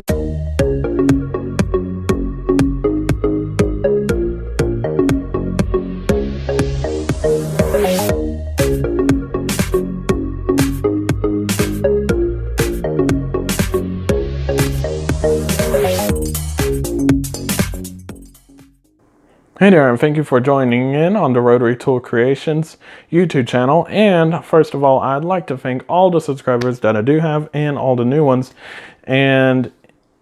Hey there, and thank you for joining in on the Rotary Tool Creations YouTube channel. And first of all, I'd like to thank all the subscribers that I do have and all the new ones. And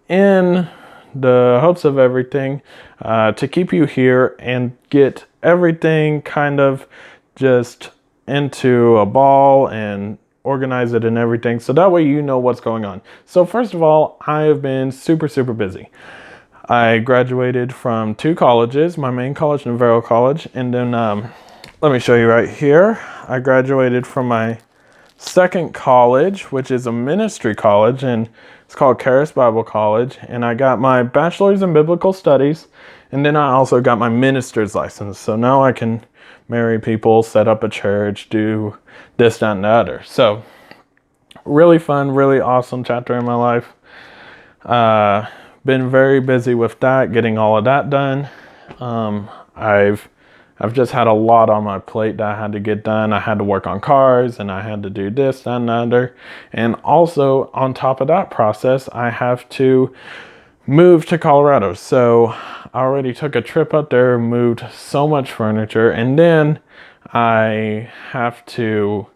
in the hopes of everything, to keep you here and get everything kind of just into a ball and organize it and everything, so that way you know what's going on. So first of all, I have been super busy. I graduated from 2 colleges, my main college, Navarro College, and then let me show you right here. I graduated from my second college, which is a ministry college, and it's called Charis Bible College, and I got my bachelor's in biblical studies, and then I also got my minister's license. So now I can marry people, set up a church, do this, that, and the other. So really fun, really awesome chapter in my life. Been very busy with that, getting all of that done. I've just had a lot on my plate that I had to get done. I had to work on cars, and I had to do this, that, and the other. And also, on top of that process, I have to move to Colorado. So I already took a trip up there, moved so much furniture, and then I have to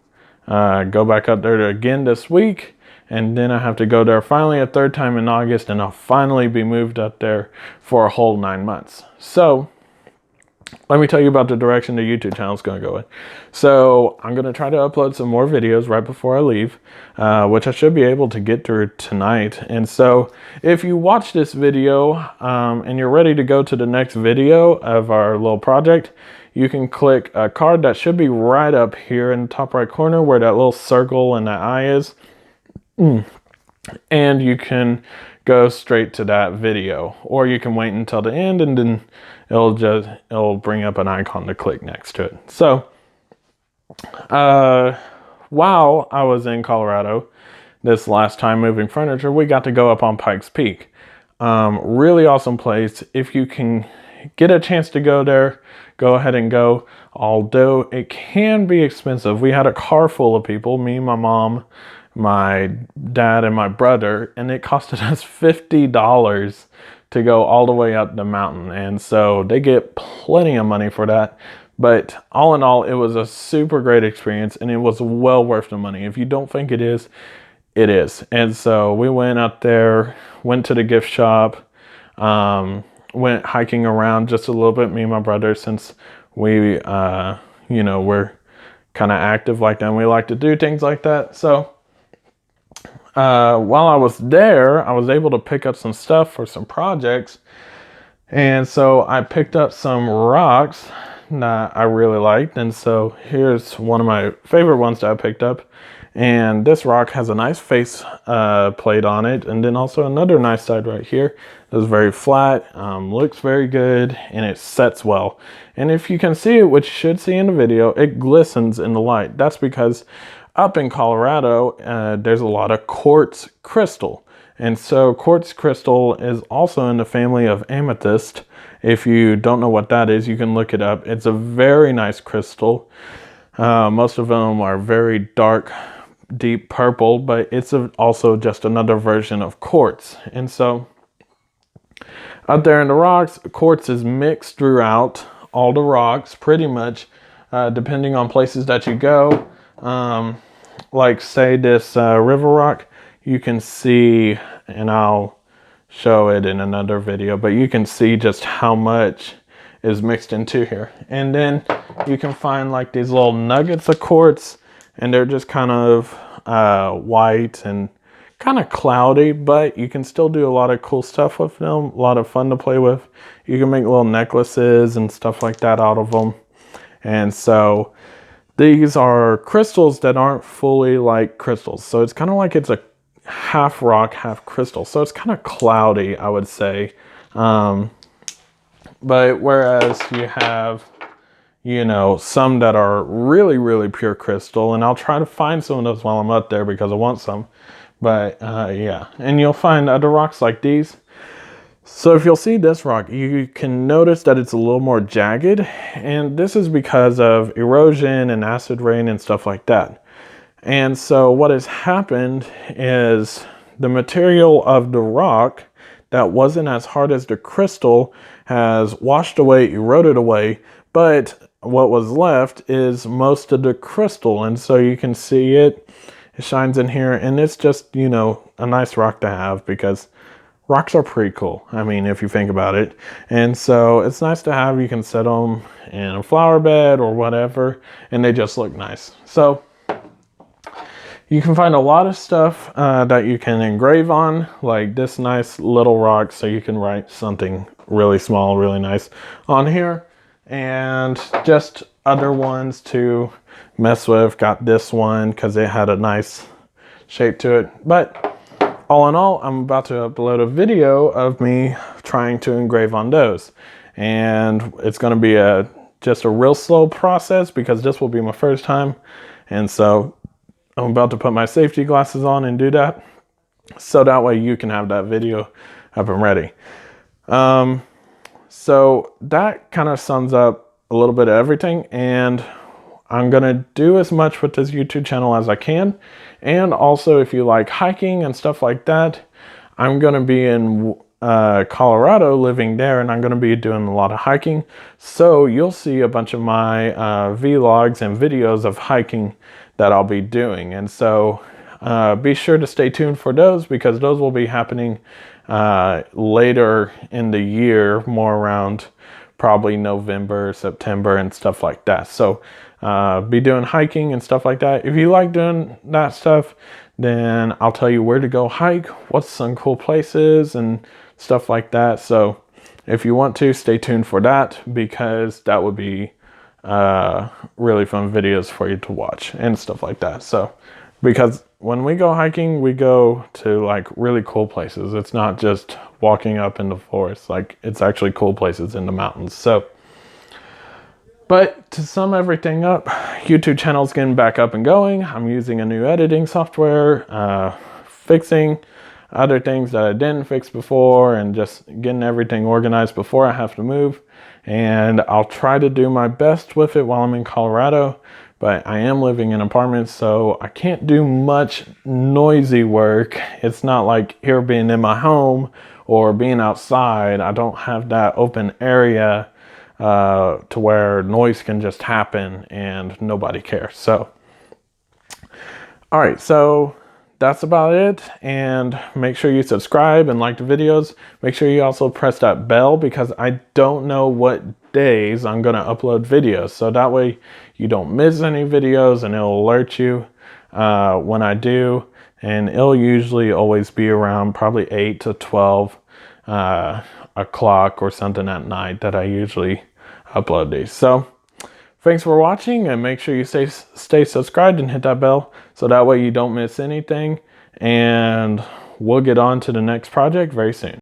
go back up there again this week. And then I have to go there finally a third time in August, and I'll finally be moved up there for a whole 9 months. So let me tell you about the direction the YouTube channel is going to go in. So I'm going to try to upload some more videos right before I leave, which I should be able to get through tonight. And so if you watch this video and you're ready to go to the next video of our little project, you can click a card that should be right up here in the top right corner where that little circle and that eye is. And you can go straight to that video, or you can wait until the end and then it'll bring up an icon to click next to it. So while I was in Colorado this last time moving furniture, we got to go up on Pikes Peak. Really awesome place. If you can get a chance to go there, go ahead and go, although it can be expensive. We had a car full of people, me, my mom, my dad, and my brother, and it costed us $50 to go all the way up the mountain. And so they get plenty of money for that. But all in all, it was a super great experience, and it was well worth the money. If you don't think it is, it is. And so we went up there, went to the gift shop, went hiking around just a little bit, me and my brother, since we, we're kind of active like that, and we like to do things like that. So while I was there, I was able to pick up some stuff for some projects. And so I picked up some rocks that I really liked. And so here's one of my favorite ones that I picked up. And this rock has a nice face plate on it. And then also another nice side right here. It's very flat, looks very good, and it sets well. And if you can see it, which you should see in the video, it glistens in the light. That's because up in Colorado, there's a lot of quartz crystal. And so quartz crystal is also in the family of amethyst. If you don't know what that is, you can look it up. It's a very nice crystal. Most of them are very dark, deep purple, but it's also just another version of quartz. And so out there in the rocks, quartz is mixed throughout all the rocks, pretty much, depending on places that you go. Like say this river rock, you can see, and I'll show it in another video, but you can see just how much is mixed into here. And then you can find like these little nuggets of quartz, and they're just kind of white and kind of cloudy, but you can still do a lot of cool stuff with them, a lot of fun to play with. You can make little necklaces and stuff like that out of them. And so these are crystals that aren't fully like crystals. So it's kind of like it's a half rock, half crystal. So it's kind of cloudy, I would say. But whereas you have, some that are really, really pure crystal, and I'll try to find some of those while I'm up there because I want some. But yeah, and you'll find other rocks like these. So if you'll see this rock, you can notice that it's a little more jagged, and this is because of erosion and acid rain and stuff like that. And so what has happened is the material of the rock that wasn't as hard as the crystal has washed away, eroded away, but what was left is most of the crystal. And so you can see it shines in here, and it's just, you know, a nice rock to have because rocks are pretty cool. I mean, if you think about it. And so it's nice to have. You can set them in a flower bed or whatever, and they just look nice. So you can find a lot of stuff that you can engrave on, like this nice little rock, so you can write something really small, really nice on here. And just other ones to mess with. Got this one because it had a nice shape to it. But all in all, I'm about to upload a video of me trying to engrave on those. And it's going to be just a real slow process because this will be my first time. And so I'm about to put my safety glasses on and do that, so that way you can have that video up and ready. So that kind of sums up a little bit of everything, and I'm gonna do as much with this YouTube channel as I can. And also, if you like hiking and stuff like that, I'm gonna be in Colorado, living there, and I'm going to be doing a lot of hiking. So you'll see a bunch of my vlogs and videos of hiking that I'll be doing. And so be sure to stay tuned for those, because those will be happening later in the year, more around probably November, September, and stuff like that. So be doing hiking and stuff like that. If you like doing that stuff, then I'll tell you where to go hike, what's some cool places and stuff like that. So if you want to, stay tuned for that, because that would be really fun videos for you to watch and stuff like that. So because when we go hiking, we go to like really cool places. It's not just walking up in the forest, like it's actually cool places in the mountains. So but to sum everything up, YouTube channel's getting back up and going. I'm using a new editing software, fixing other things that I didn't fix before, and just getting everything organized before I have to move. And I'll try to do my best with it while I'm in Colorado, but I am living in apartments, so I can't do much noisy work. It's not like here being in my home or being outside. I don't have that open area to where noise can just happen and nobody cares. So, all right, so that's about it. And make sure you subscribe and like the videos. Make sure you also press that bell, because I don't know what days I'm going to upload videos. So that way you don't miss any videos, and it'll alert you when I do. And it'll usually always be around probably 8 to 12 o'clock or something at night that I usually upload these. So thanks for watching, and make sure you stay subscribed and hit that bell, so that way you don't miss anything. And we'll get on to the next project very soon.